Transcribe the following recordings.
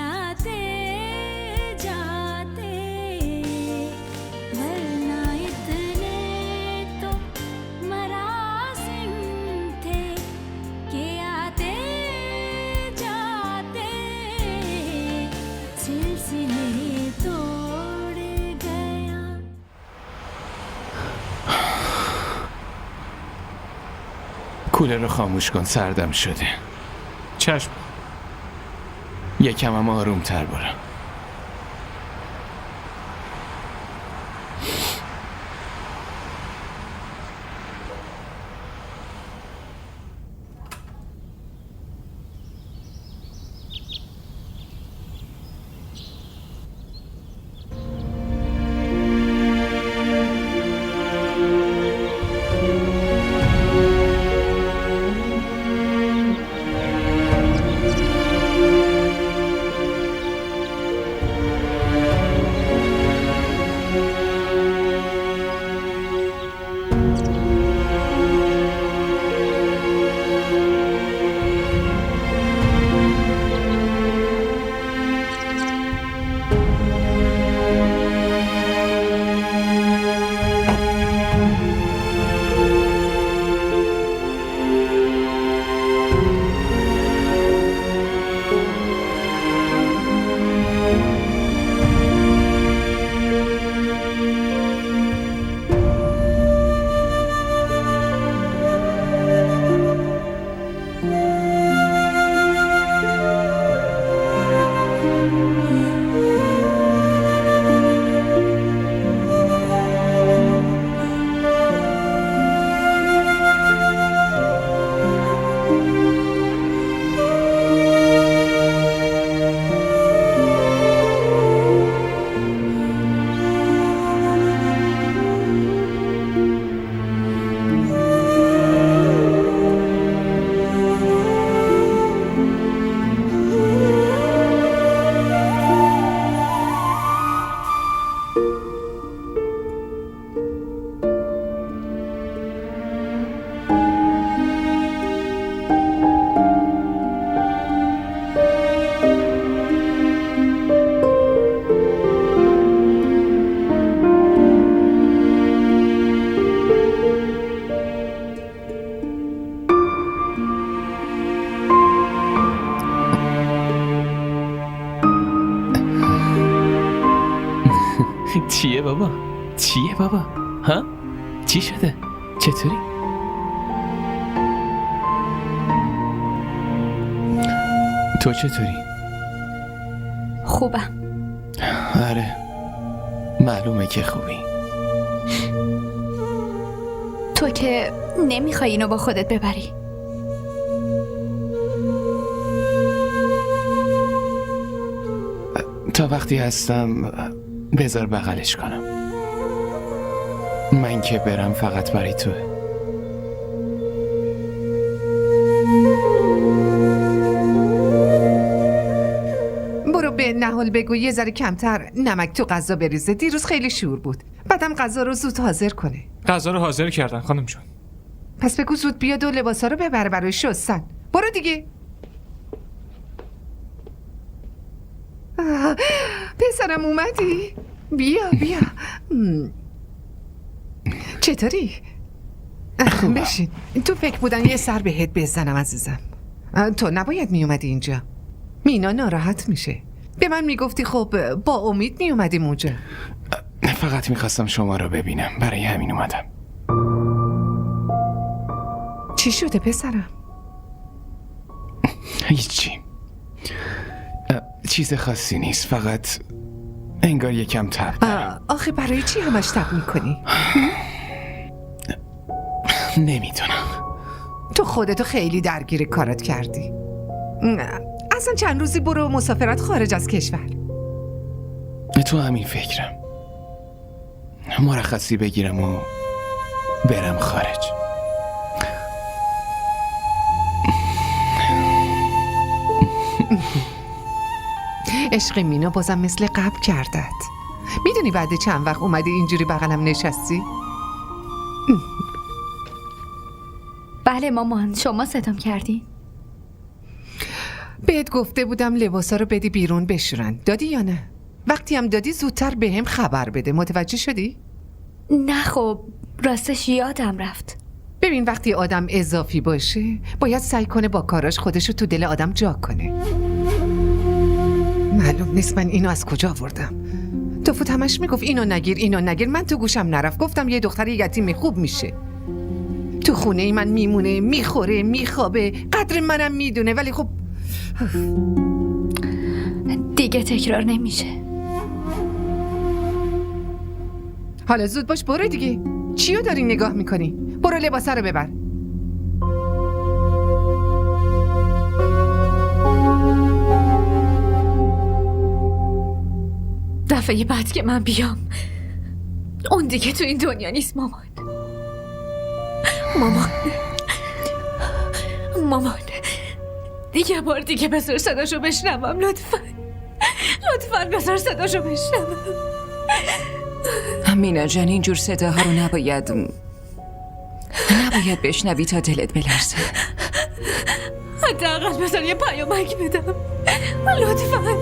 आते जाते वरना इतने तो मरासिम थे कि आते जाते सिलसिले तोड़ गया. کولر رو خاموش کن، سردم شده. چشم. یکم هم آروم تر برو. چیه بابا؟ چیه بابا؟ ها؟ چی شده؟ چطوری؟ تو چطوری؟ خوبم. آره معلومه که خوبی. تو که نمیخوای اینو با خودت ببری. تا وقتی هستم بذار بغلش کنم. من که برم فقط برای توه. برو به نهال بگو یه ذره کمتر نمک تو غذا بریزه. دیروز خیلی شور بود. بعدم غذا رو زود حاضر کنه. غذا رو حاضر کردن خانم جون. پس بگو زود بیاد و لباسا رو ببره برای شستن. برو دیگه. پسرم اومدی؟ بیا بیا. چطوری؟ بشین. تو فکر بودن یه سر بهت بزنم عزیزم. تو نباید می اومدی اینجا. مینا ناراحت میشه. به من میگفتی خب با امید می اومدیم اونجا. فقط میخواستم شما رو ببینم، برای همین اومدم. چی شده پسرم؟ هیچی، چیز خاصی نیست، فقط انگار یکم تب دارم. آخه برای چی همش تب میکنی؟ نمیدونم. تو خودتو خیلی درگیر کارت کردی. اصلا چند روزی برو مسافرت خارج از کشور. تو همین فکرم، مرخصی بگیرم و برم خارج. عشق مینا بازم مثل قبل کردت. میدونی بعد چند وقت اومدی اینجوری بغلم نشستی؟ بله مامان، شما ستم کردین. بهت گفته بودم لباسا رو بدی بیرون بشورن. دادی یا نه؟ وقتی هم دادی زودتر به هم خبر بده. متوجه شدی؟ نه خب راستش یادم رفت. ببین وقتی آدم اضافی باشه باید سعی کنه با کاراش خودشو تو دل آدم جا کنه. معلوم نیست من اینو از کجا آوردم. توفوت همش میگفت اینو نگیر. من تو گوشم نرفت. گفتم یه دختر یتیمی خوب میشه. تو خونه من میمونه، میخوره، میخوابه، قدر منم میدونه، ولی خب دیگه تکرار نمیشه. حالا زود باش برو دیگه. چیو داری نگاه میکنی؟ برو لباسه رو ببر. دفعه بعد که من بیام اون دیگه تو این دنیا نیست. مامان یه بار دیگه بذار صداشو بشنوم لطفا بذار صداشو بشنوم. مینا جان اینجور صداها رو نباید بشنوی تا دلت بلرزه. حداقل بذار یه پیامک بدم لطفا.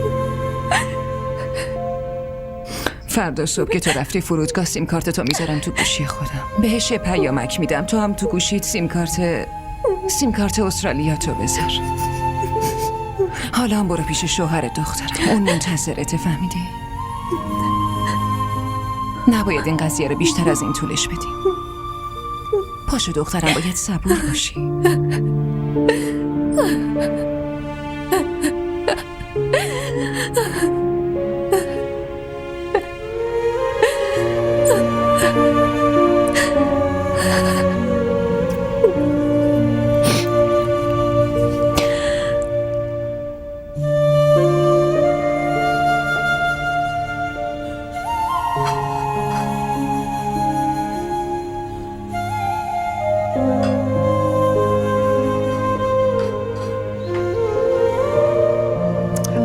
فردا صبح که تو رفتی فرودگاه سیم کارت تو میذارم تو گوشی خودم. بهش یه پیامک میدم تو هم تو گوشیت سیم کارت استرالیا تو بذار. حالا هم برو پیش شوهر دخترم. اون منتظرته، فهمیدی؟ نباید این قضیه رو بیشتر از این طولش بدی. پاشو دخترم، باید صبور باشی.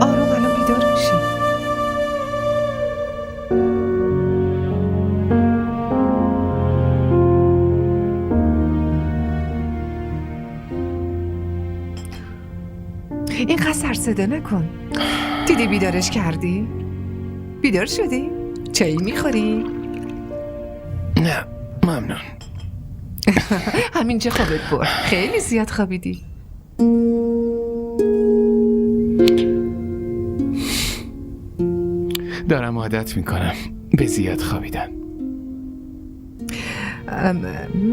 آروم الان بیدار میشی. اینقدر سر صدا نکن. دیدی بیدارش کردی؟ بیدار شدی؟ چایی میخوری؟ نه ممنون. همینجا خوابت برد. خیلی زیاد خوابیدی. دارم عادت میکنم به زیاد خوابیدن.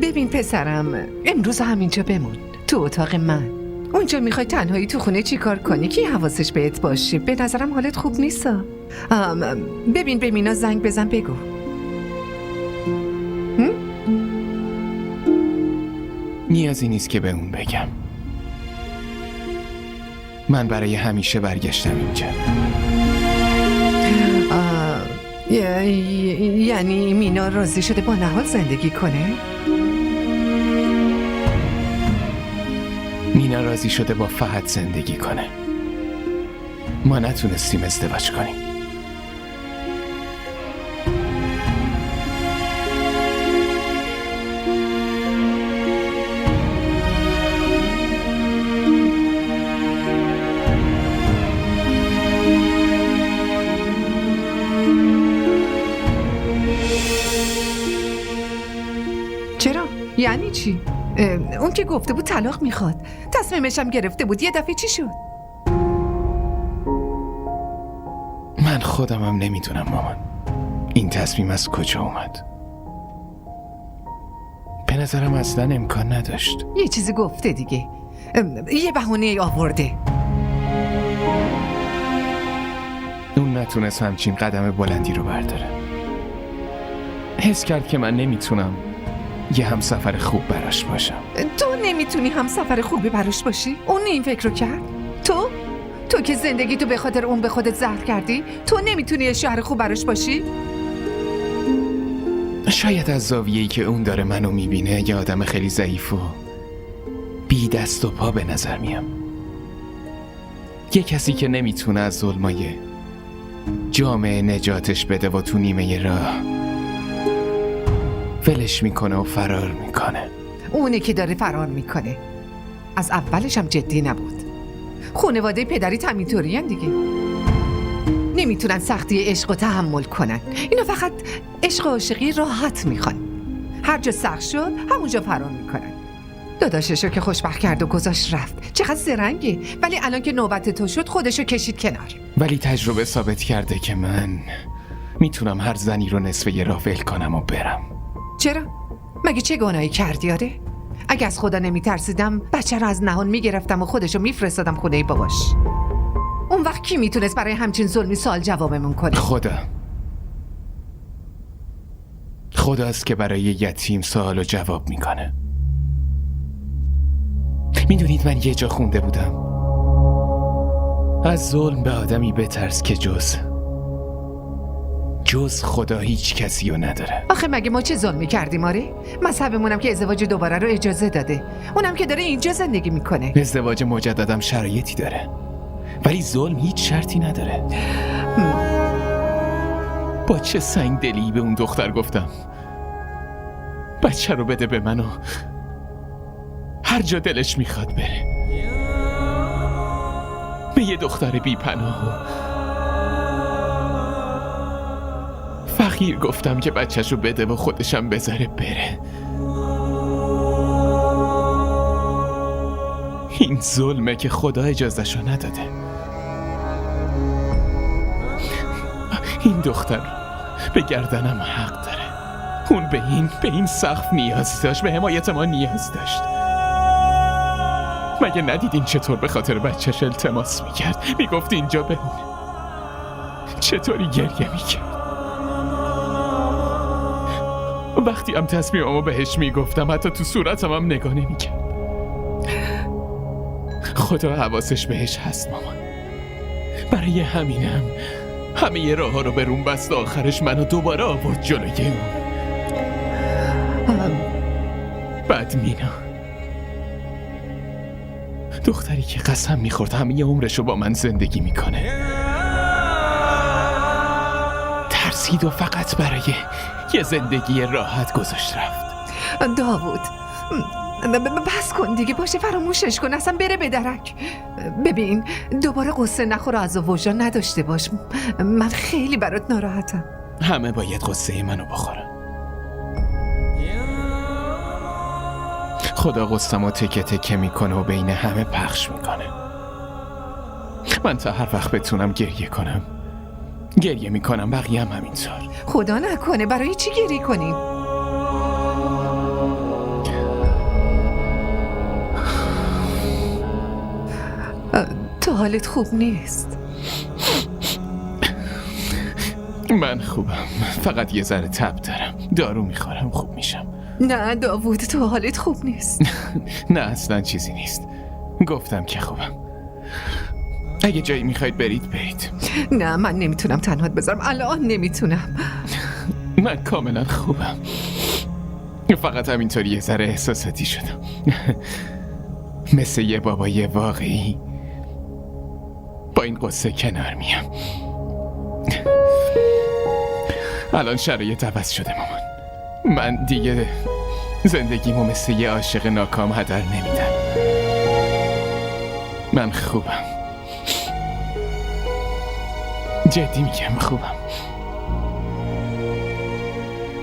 ببین پسرم، امروز همینجا بمون تو اتاق من. اونجا میخوای تنهایی تو خونه چی کار کنی؟ کی حواسش بهت باشه؟ به نظرم حالت خوب نیست. ببین به مینا زنگ بزن بگو. نیازی نیست که به اون بگم. من برای همیشه برگشتم اینجا. یعنی مینا راضی شده با نهاد زندگی کنه؟ مینا راضی شده با فهد زندگی کنه. ما نتونستیم ازدواج کنیم. چرا؟ یعنی چی؟ اون که گفته بود طلاق میخواد، تصمیمش هم گرفته بود، یه دفعه چی شد؟ من خودمم نمیدونم مامان این تصمیم از کجا اومد. به نظرم اصلا امکان نداشت. یه چیزی گفته دیگه، یه بهونه آورده. اون نتونست همچین قدم بلندی رو برداره. حس کرد که من نمیتونم یه همسفر خوب براش باشم. تو نمیتونی همسفر خوبی براش باشی؟ اون این فکر رو کرد؟ تو که زندگی تو به خاطر اون به خودت زهر کردی؟ تو نمیتونی یه شوهر خوب براش باشی؟ شاید از زاویه‌ای که اون داره منو میبینه یه آدم خیلی ضعیف و بی دست و پا به نظر میام. یه کسی که نمیتونه از ظلمای جامعه نجاتش بده و تو نیمه راه ولش میکنه و فرار میکنه. اونه که داره فرار میکنه. از اولش هم جدی نبود. خانواده پدری همینطوری دیگه. نمیتونن سختی عشق رو تحمل کنن. اینا فقط عشق و عاشقی راحت میخوان. هر جا سخت شد همونجا فرار میکنن. داداششو که خوشبخت کرد و گذاشت رفت. چقدر زرنگه. ولی الان که نوبت تو شد خودشو کشید کنار. ولی تجربه ثابت کرده که من میتونم هر زنی رو نصفه راه ول کنم و برم. چرا؟ مگه چه گناهی کردی آره؟ اگه از خدا نمیترسیدم بچه رو از نهان میگرفتم و خودشو میفرستادم خونه باباش. اون وقت کی میتونست برای همچین ظلمی سوال جوابمون کنه؟ خداست که برای یتیم سوال و جواب میکنه. میدونید من یه جا خونده بودم از ظلم به آدمی بترس که جز خدا هیچ کسی رو نداره. آخه مگه ما چه ظلمی کردیم آره؟ مذهبمونم که ازدواج دوباره رو اجازه داده. اونم که داره اینجا زندگی میکنه. ازدواج مجددم شرایطی داره ولی ظلم هیچ شرطی نداره. با چه سنگ دلی به اون دختر گفتم بچه رو بده به من و هر جا دلش میخواد بره. به یه دختر بی پناه و فقیر گفتم که بچه‌شو بده و خودشم بذاره بره. این ظلمه که خدا اجازهشو نداده. این دختر به گردنم حق داره. اون به این سقف نیاز داشت، به حمایت ما نیاز داشت. مگه ندیدین چطور به خاطر بچهش التماس میکرد؟ میگفت اینجا بمونه. چطوری گریه میکرد؟ وقتی هم تصمیممو بهش میگفتم حتی تو صورتم هم نگاه نمیکرد. خدا حواسش بهش هست مامان. برای همینم همه ی راه ها رو به روم بست. آخرش منو دوباره آورد جلوی اون. بعد مینا، دختری که قسم میخورد همه عمرشو با من زندگی میکنه، ترسید و فقط برای یه زندگی راحت گذاشت رفت. داوود بس کن دیگه، باشه فراموشش کن، اصلا بره به درک. ببین دوباره قصه نخور و از وجدان نداشته باش. من خیلی برات ناراحتم. همه باید قصه منو بخورن. خدا قصه‌مو تکه تکه میکنه و بین همه پخش میکنه. من تا هر وقت بتونم گریه کنم گریه میکنم، بقیه هم همینطور. خدا نکنه. برای چی گریه کنیم؟ تو حالت خوب نیست. من خوبم، فقط یه ذره تب دارم. دارو میخورم خوب میشم. نه داوود تو حالت خوب نیست. نه اصلا چیزی نیست. گفتم که خوبم. اگه جایی میخواید برید. نه من نمیتونم تنهات بذارم، الان نمیتونم. من کاملا خوبم، فقط همینطوری یه ذره احساساتی شدم. مثل یه بابای واقعی با این قصه کنار میام. الان شرایط عوض شده مامان. من دیگه زندگیمو مثل یه عاشق ناکام هدر نمیدم. من خوبم، جدی میگم خوبم.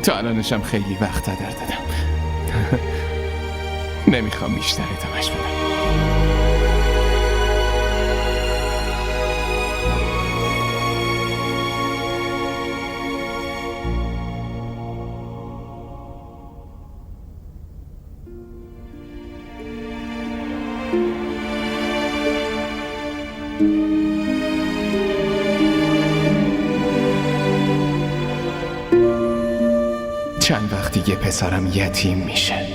تا الانشم خیلی وقت هدر دادم. نمیخوام بیشتر ادامهش بدم. چند وقت دیگه پسرم یتیم میشه.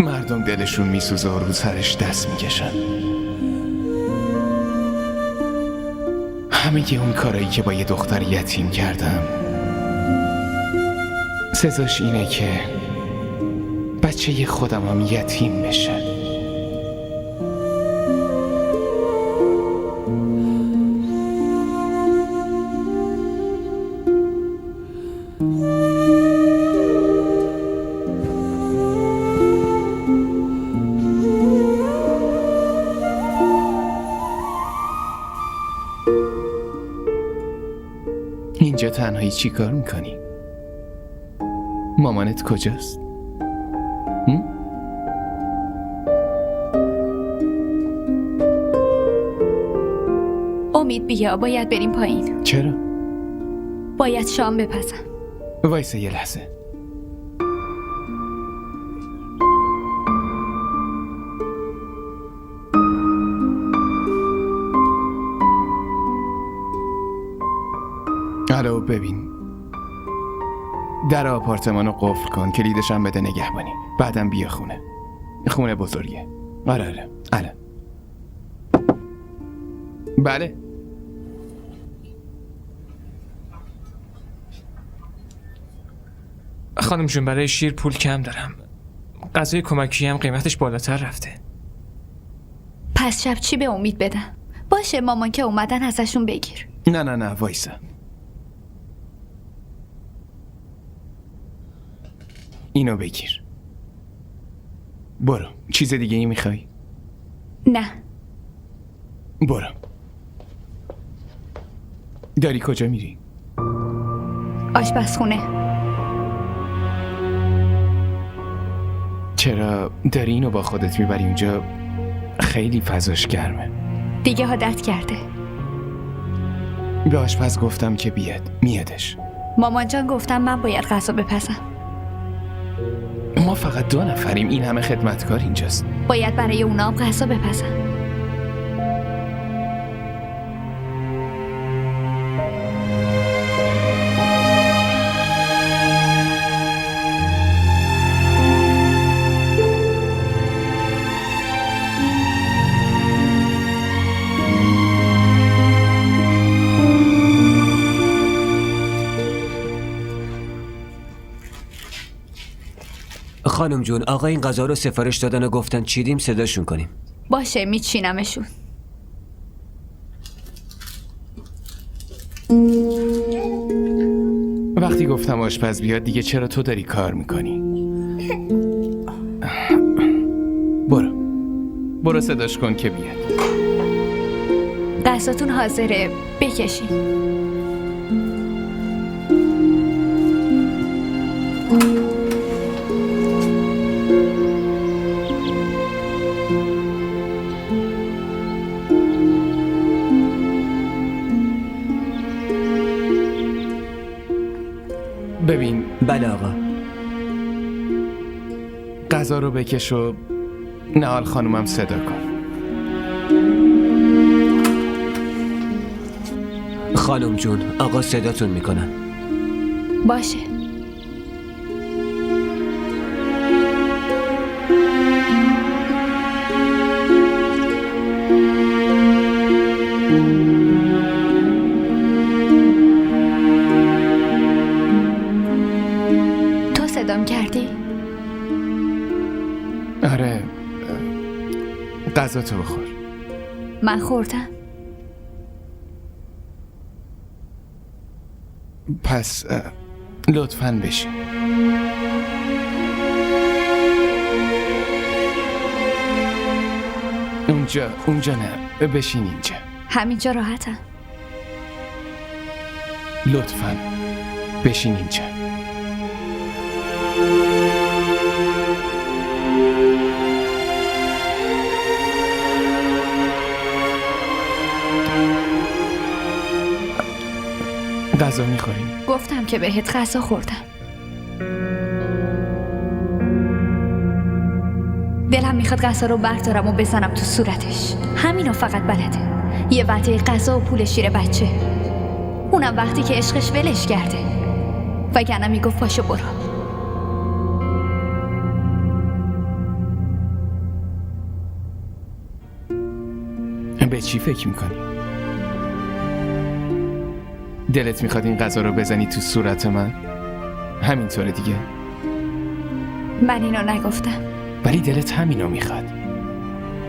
مردم دلشون میسوزه و رو سرش دست میکشن. همه اون کارایی که با یه دختر یتیم کردم سزاش اینه که بچه خودم هم یتیم بشه. اینجا تنهایی چی کار میکنی؟ مامانت کجاست؟ امید بیا، باید بریم پایین. چرا؟ باید شام بپزم. وایسا یه لحظه. الو ببین، در آپارتمانو قفل کن، کلیدشم بده نگهبانی، بعدم بیا خونه بزرگه. آره الان. بله. خانم جون برای شیر پول کم دارم. غذای کمکی هم قیمتش بالاتر رفته. پس شب چی به امید بدم؟ باشه مامان که اومدن ازشون بگیر. نه وایسا. اینو بگیر. برو. چیز دیگه ای میخوای؟ نه. برو. داری کجا میری؟ آشپزخونه. چرا داری اینو با خودت میبری اونجا؟ خیلی فضاش گرمه. دیگه عادت کرده. به آشپز گفتم که بیاد، میادش. مامان جان گفتم من باید غذا بپزم. ما فقط 2 نفریم، این همه خدمتکار اینجاست. باید برای اونا هم غذا بپزم. خانم جون، آقا این غذا رو سفارش دادن و گفتن چیدیم صداشون کنیم. باشه میچینمشون. وقتی گفتم آشپز بیاد دیگه چرا تو داری کار میکنی؟ برو صداش کن که بیاد. غذاتون حاضره، بکشین. ببین. بله آقا. غذا رو بکش و نهال خانومم صدا کن. خانم جون، آقا صداتون میکنن. باشه. تو صدام کردی؟ آره. غذا تو بخور. من خوردم. پس لطفاً بشین. اونجا نه، بشین اینجا. همینجا راحتم. لطفاً بشین اینجا. غذا میخوریم؟ گفتم که بهت غذا خوردم. دلم میخواد غذا رو بردارم و بزنم تو صورتش. همینو فقط بلده. یه وعده غذا و پول شیر بچه. اونم وقتی که عشقش ولش کرده. وگرنه میگفت پاشو برو. به چی فکر میکنی؟ دلت میخواد این غذا رو بزنی تو صورت من؟ همینطوره دیگه. من اینو نگفتم. ولی دلت همینو میخواد.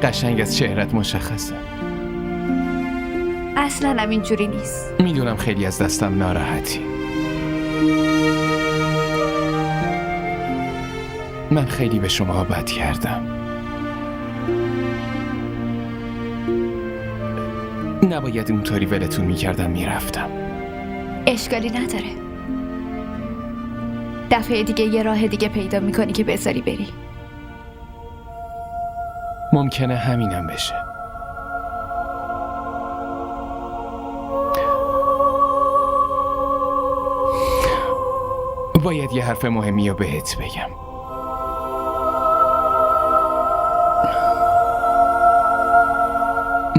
قشنگ از چهرت مشخصه. اصلا هم اینجوری نیست. میدونم خیلی از دستم ناراحتی. من خیلی به شما بد کردم. نباید اونطوری ولتون میکردم میرفتم. اشکالی نداره. دفعه دیگه یه راه دیگه پیدا میکنی که بذاری بری. ممکنه همینم بشه. باید یه حرف مهمی رو بهت بگم.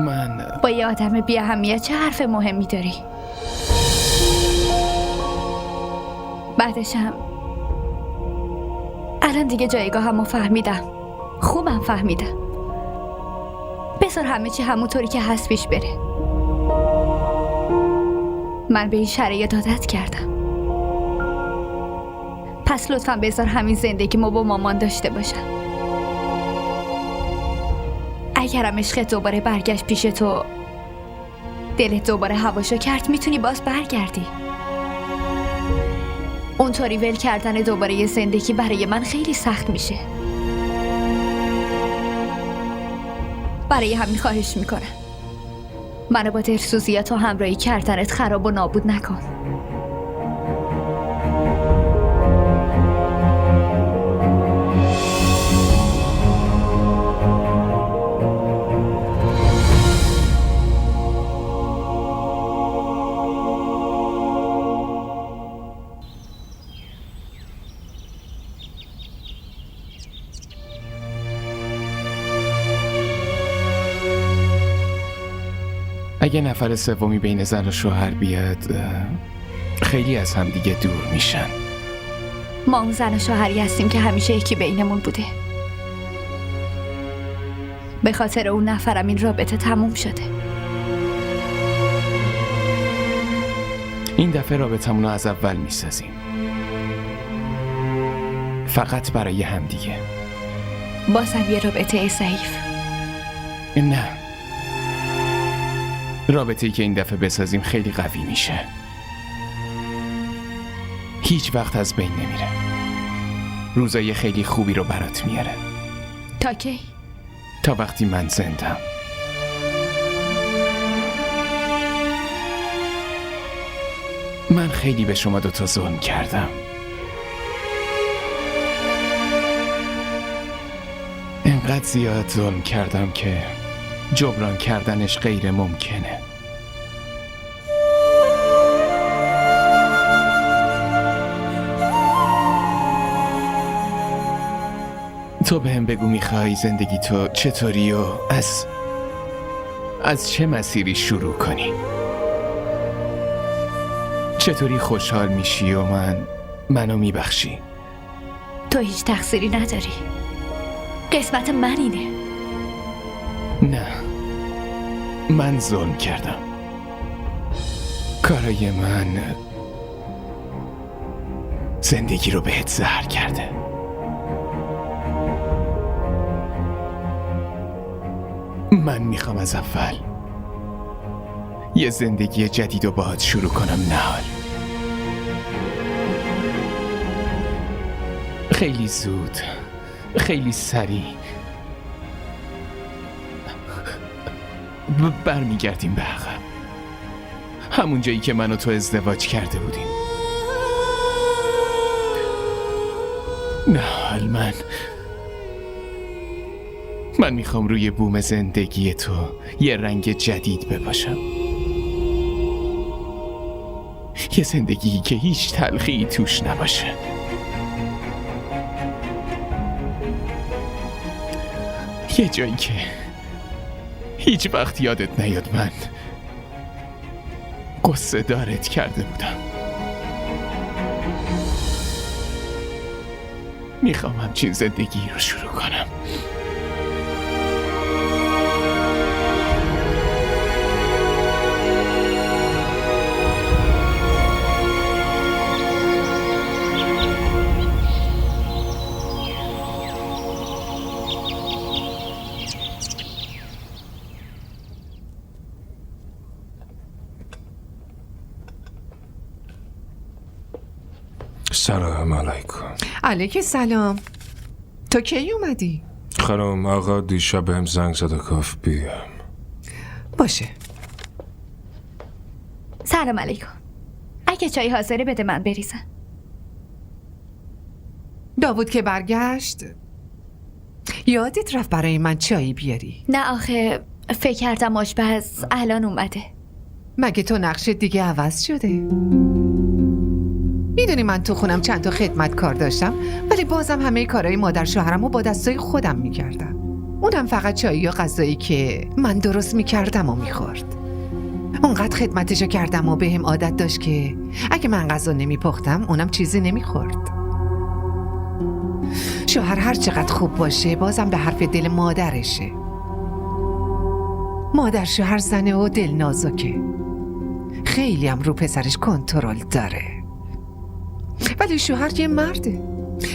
من با یه آدم بی اهمیت چه حرف مهمی داری؟ بعدش هم الان دیگه جایگاهمو فهمیدم. خوبم فهمیدم. بذار همه چی همونطوری که هست پیش بره. من به این شرایط عادت کردم. پس لطفاً بذار همین زندگیمو با مامان داشته باشم. اگرم عشقت دوباره برگشت پیش تو، دلت دوباره هواشو کرد، میتونی باز برگردی. اونطوری ول کردن دوباره یه زندگی برای من خیلی سخت میشه. برای همین خواهش میکنم منو با دلسوزیات و همراهی کردنت خراب و نابود نکن. اگه نفر سومی بین زن و شوهر بیاد، خیلی از هم دیگه دور میشن. ما اون زن و شوهری هستیم که همیشه یکی بینمون بوده. به خاطر اون نفرم این رابطه تموم شده. این دفعه رابطمون رو از اول میسازیم، فقط برای هم دیگه. بازم یه رابطه ضعیف. نه، رابطه‌ای که این دفعه بسازیم خیلی قوی میشه. هیچ وقت از بین نمیره. روزای خیلی خوبی رو برات میاره. تا کی؟ تا وقتی من زندم. من خیلی به شما دوتا ظلم کردم. انقدر زیاد ظلم کردم که جبران کردنش غیر ممکنه. تو بهم بگو میخوای زندگی تو چطوری و از چه مسیری شروع کنی؟ چطوری خوشحال میشی و منو میبخشی؟ تو هیچ تقصیری نداری. قسمت من اینه. نه، من ظلم کردم. کارای من زندگی رو بهت زهر کرده. من میخوام از اول یه زندگی جدید رو باهات شروع کنم. نهال خیلی زود، خیلی سریع برمیگردیم به عقب، همون جایی که من و تو ازدواج کرده بودیم. نهال من میخوام روی بوم زندگی تو یه رنگ جدید بپاشم. یه زندگی که هیچ تلخی توش نباشه. یه جایی که هیچ وقت یادت نیاد من قصه دارت کرده بودم. میخوام همچین زندگی رو شروع کنم. سلام علیکم. علیک سلام. تو کی اومدی؟ خانم آقا دیشب بهم زنگ زد و گفت بیام. باشه. سلام علیکم. اگه چای حاضره بده من بریزم. داوود که برگشت یادت رفت برای من چایی بیاری؟ نه آخه فکر کردم آشپز الان اومده. مگه تو نقشت دیگه عوض شده؟ میدونی من تو خونم چند تا خدمتکار داشتم ولی بازم همه کارهای مادر شوهرم رو با دستای خودم میکردم. اونم فقط چایی یا غذایی که من درست میکردم و میخورد. اونقدر خدمتشو کردم و بهم عادت داشت که اگه من غذا نمیپختم اونم چیزی نمیخورد. شوهر هر چقدر خوب باشه بازم به حرف دل مادرشه. مادر شوهر زنه و دل نازکه، خیلی هم رو پسرش کنترل داره. ولی شوهر یه مرده،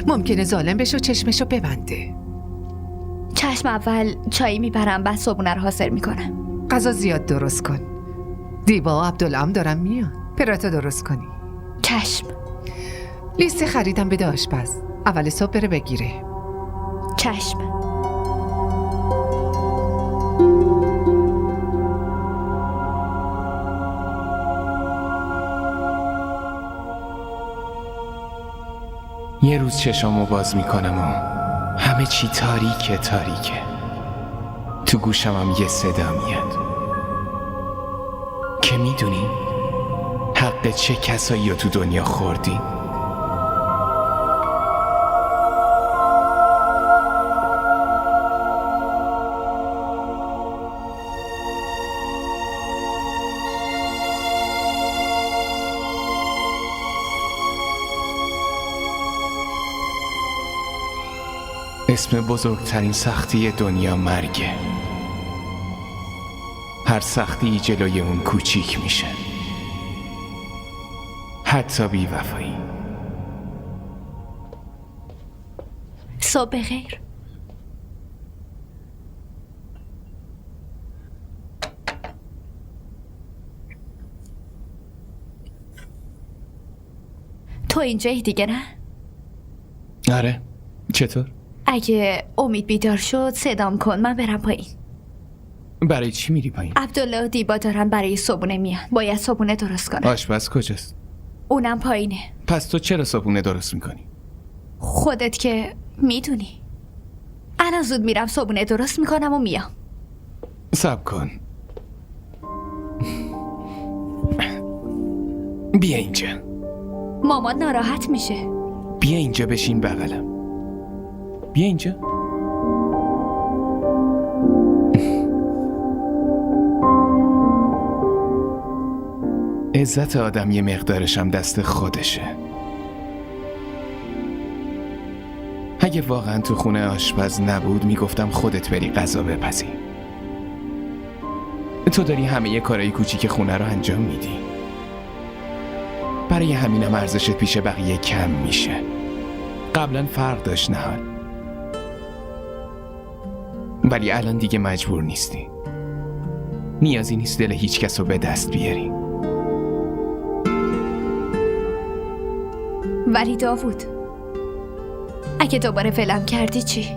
ممکنه ظالم بشه و چشمشو ببنده. چشم، اول چایی میبرم بعد صبحونه رو حاضر میکنم. غذا زیاد درست کن. دیبا و عبدالله هم دارن میان، پراتو درست کنی. چشم. لیست خریدم بده آشپز، اول صبح بره بگیره. چشم. یه روز چشامو باز میکنم و همه چی تاریکه تاریکه. تو گوشم هم یه صدا میاد که میدونی حق چه کسایی رو تو دنیا خوردی؟ اسم بزرگترین سختی دنیا مرگه. هر سختی جلوی اون کوچیک میشه، حتی بی وفایی. صبح بخیر. تو اینجایی دیگه نه؟ آره، چطور؟ اگه امید بیدار شد صدام کن، من برم پایین. برای چی میری پایین؟ عبدالله و دیبا دارن برای صبحونه میان، باید صبحونه درست کنم. آشپز کجاست؟ اونم پایینه. پس تو چرا صبحونه درست میکنی؟ خودت که میدونی. الان زود میرم صبحونه درست میکنم و میام. صبر کن. بیا اینجا. مامان ناراحت میشه. بیا اینجا بشین بغلم. بیا اینجا. عزت آدم یه مقدارش هم دست خودشه. اگه واقعا تو خونه آشپز نبود میگفتم خودت بری غذا بپزی. تو داری همه یه کارای کوچیک خونه رو انجام میدی. برای همینم ارزشت پیش بقیه کم میشه. قبلا فرق داشت نهال، ولی الان دیگه مجبور نیستی. نیازی نیست دل هیچ کس رو به دست بیاری. ولی داوود، اگه دوباره ولم کردی چی؟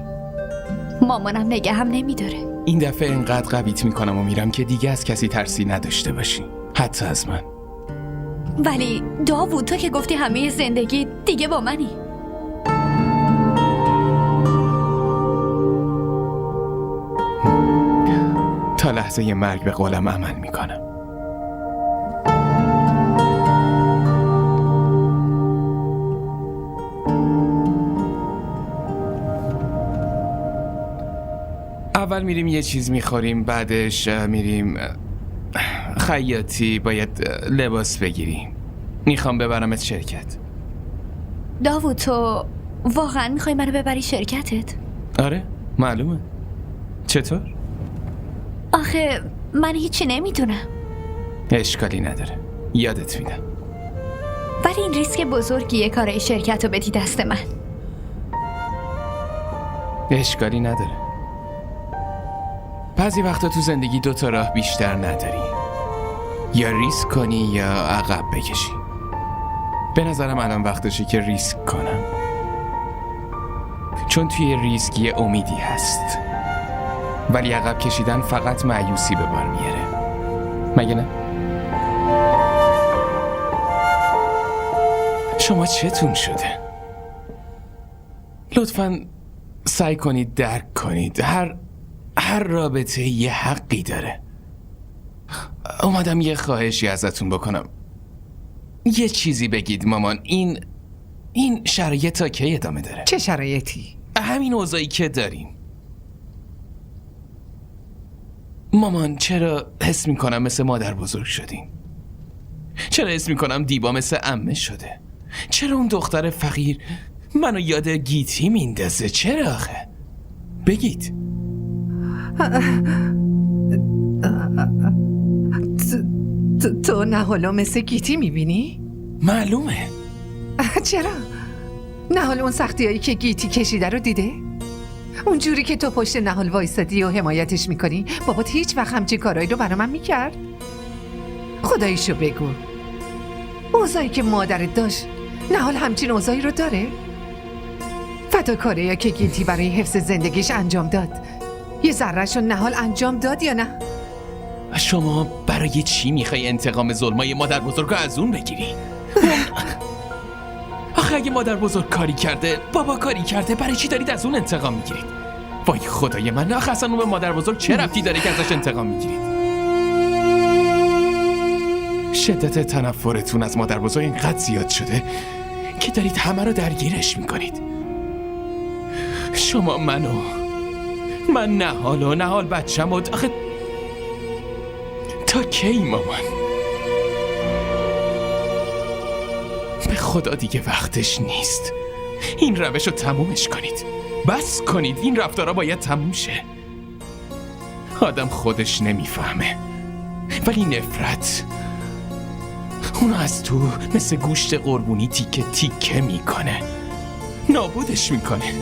مامانم نگه هم نمیداره. این دفعه اینقدر قویت میکنم و میرم که دیگه از کسی ترسی نداشته باشی، حتی از من. ولی داوود، تو که گفتی همه زندگی دیگه با منی. تا لحظه مرگ به قولم عمل میکنم. اول میریم یه چیز میخوریم، بعدش میریم خیاطی، باید لباس بگیریم. میخوام ببرمت شرکت. داوود، تو واقعا میخوای منو ببری شرکتت؟ آره، معلومه. چطور؟ آخه من هیچی نمیدونم. اشکالی نداره، یادت میدم. ولی این ریسک بزرگیه کارای شرکت رو بدی دست من. اشکالی نداره. بعضی وقتا تو زندگی دوتا راه بیشتر نداری، یا ریسک کنی یا عقب بکشی. به نظرم الان وقتشه که ریسک کنم، چون توی ریسک یه امیدی هست. ولی عقب کشیدن فقط مایوسی به بار میاره، مگه نه؟ شما چتون شده؟ لطفاً سعی کنید درک کنید. هر رابطه یه حقی داره. اومدم یه خواهشی ازتون بکنم. یه چیزی بگید مامان. این شرایط تا کی ادامه داره؟ چه شرایطی؟ همین اوضاعی که داریم. مامان چرا حس میکنم مثل مادر بزرگ شدیم؟ چرا حس میکنم دیبا مثل عمه شده؟ چرا اون دختر فقیر منو یاد گیتی میندازه؟ چرا آخه؟ بگید. تو نهالو مثل گیتی میبینی؟ معلومه. چرا؟ نهال اون سختی هایی که گیتی کشیده رو دیده؟ اون جوری که تو پشت نهال وایسادی و حمایتش میکنی بابات هیچ وقت همچین کارایی رو برا من میکرد؟ خداییشو بگو اوضاعی که مادرت داشت نهال همچین اوضاعی رو داره؟ فداکاری یا که گیتی برای حفظ زندگیش انجام داد یه ذره‌شو نهال انجام داد یا نه؟ شما برای چی میخوای انتقام ظلمای مادر بزرگ رو از اون بگیری؟ آخه اگه مادر بزرگ کاری کرده، بابا کاری کرده، برای چی دارید از اون انتقام میگیرید؟ وای خدای من، آخه اصلا اون به مادر بزرگ چه ربطی داره که ازش انتقام میگیرید؟ شدت تنفرتون از مادر بزرگ اینقدر زیاد شده که دارید همه رو درگیرش میکنید. شما من نهال بچم آخه تا کی مامان؟ به خدا دیگه وقتش نیست. این روش رو تمومش کنید. بس کنید. این رفتارا باید تموم شه. آدم خودش نمیفهمه ولی نفرت اونو از تو مثل گوشت قربونی تیکه تیکه میکنه، نابودش میکنه.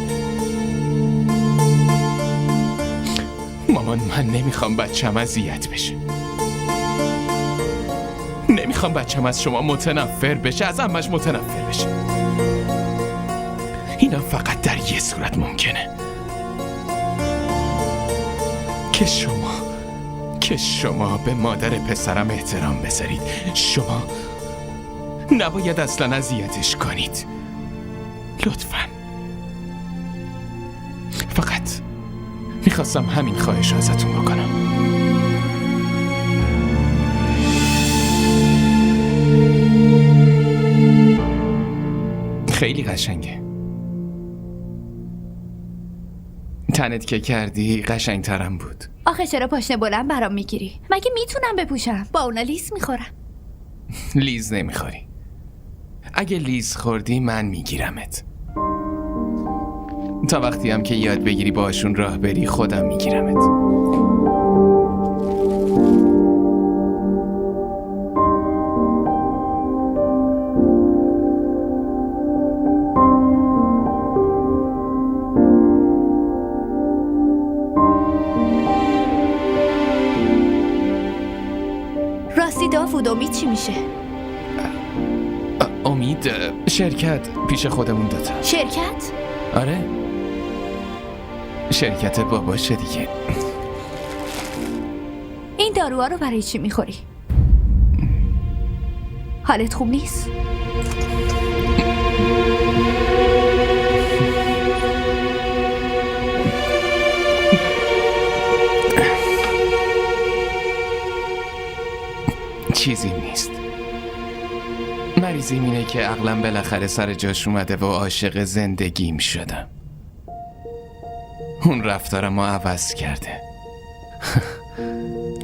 مامان من نمیخوام بچم اذیت بشه. نمیخوام بچم از شما متنفر بشه، از عمش متنفر بشه. اینا فقط در یه صورت ممکنه که شما به مادر پسرم احترام بذارید. شما نباید اصلا اذیتش کنید. لطفاً. فقط میخواستم همین خواهش ازتون بکنم. خیلی قشنگه. تنت که کردی قشنگترم بود. آخه چرا پاشنه بلند برام میگیری؟ مگه میتونم بپوشم؟ با اونا لیز میخورم. لیز نمیخوری. اگه لیز خوردی من میگیرمت. تا وقتی هم که یاد بگیری باشون راه بری خودم میگیرمت. راستی داوود، امید چی میشه؟ امید شرکت پیش خودمون دوتا. شرکت؟ آره شرکت باباشه دیگه. این داروها رو برای چی میخوری؟ حالت خوب نیست؟ چیزی نیست. مریضیم اینه که عقلم بالاخره سر جاش اومده و عاشق زندگیم شدم. اون رفتارمو عوض کرده.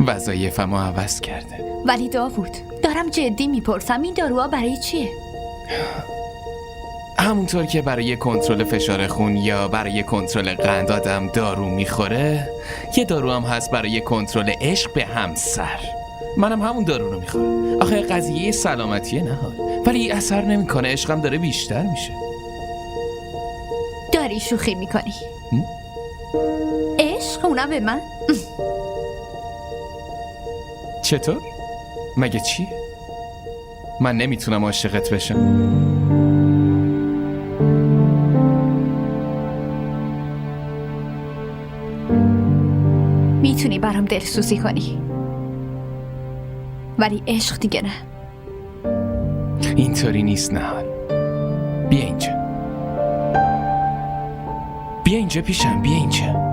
وظایفمو عوض کرده. ولی داوود، دارم جدی میپرسم، این داروها برای چیه؟ همونطور که برای کنترل فشار خون یا برای کنترل قند آدم دارو میخوره، یه دارو هم هست برای کنترل عشق به همسر. منم همون دارو رو میخورم. آخه قضیه سلامتیه نهال، ولی اثر نمیکنه. عشقم داره بیشتر میشه. داری شوخی میکنی؟ عشق؟ اونم به من؟ چطور؟ مگه چیه؟ من نمیتونم عاشقت بشم. میتونی برام دلسوزی کنی، ولی عشق دیگه نه. اینطوری نیست نهال. بیا اینجا. بیا اینجا پیشم، بیا اینجا.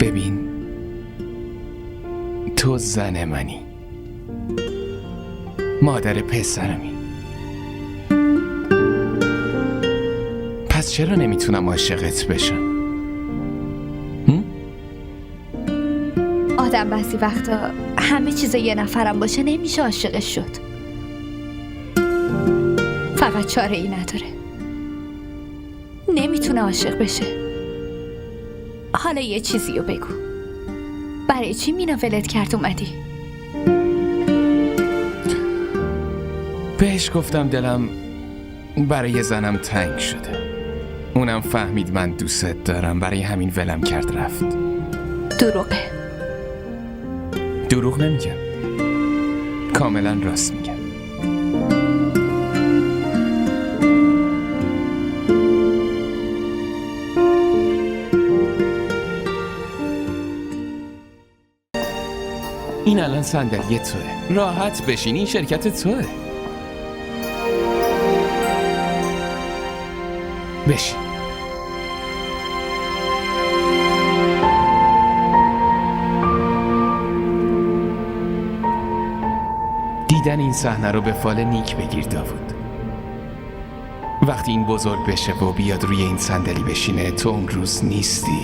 ببین، تو زن منی، مادر پسرمی. پس چرا نمیتونم عاشقت بشم؟ آدم بعضی وقتا همه چیز یه نفرم باشه نمیشه عاشقش شد. فقط چاره ای نداره، نمیتونه عاشق بشه. حالا یه چیزی رو بگو، برای چی مینا ولت کرد اومدی؟ بهش گفتم دلم برای زنم تنگ شده، اونم فهمید من دوست دارم، برای همین ولم کرد رفت. دروغه. دروغ نمیگم، کاملا راست میگم. این الان صندلی توه، راحت بشین، این شرکت توه. بشین. دیدن این صحنه رو به فال نیک بگیر داوود. وقتی این بزرگ بشه و بیاد روی این صندلی بشینه، تو اون روز نیستی.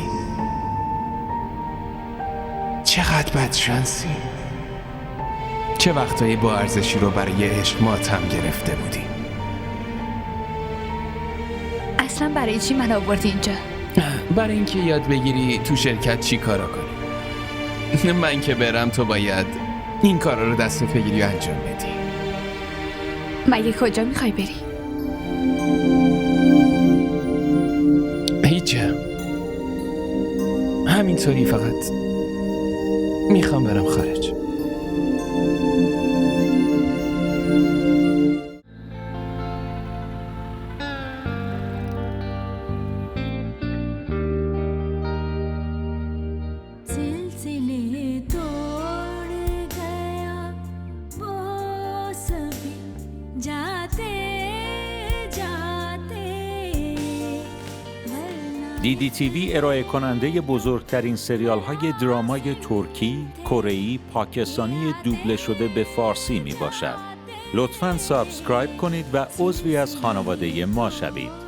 چقدر بدشانسی. چه وقتایی با ارزشی رو برای عشق ماتم گرفته بودی. اصلا برای چی من آوردی اینجا؟ برای اینکه یاد بگیری تو شرکت چی کارا کنی. من که برم تو باید این کارا رو دستت بگیری و انجام بدی. مگه کجا میخوای بری؟ هیچ، همینطوری فقط میخوام برم خارج. DDTV ارائه کننده بزرگترین سریال های درامای ترکی، کره‌ای، پاکستانی دوبله شده به فارسی می باشد. لطفاً سابسکرایب کنید و عضوی از خانواده ما شوید.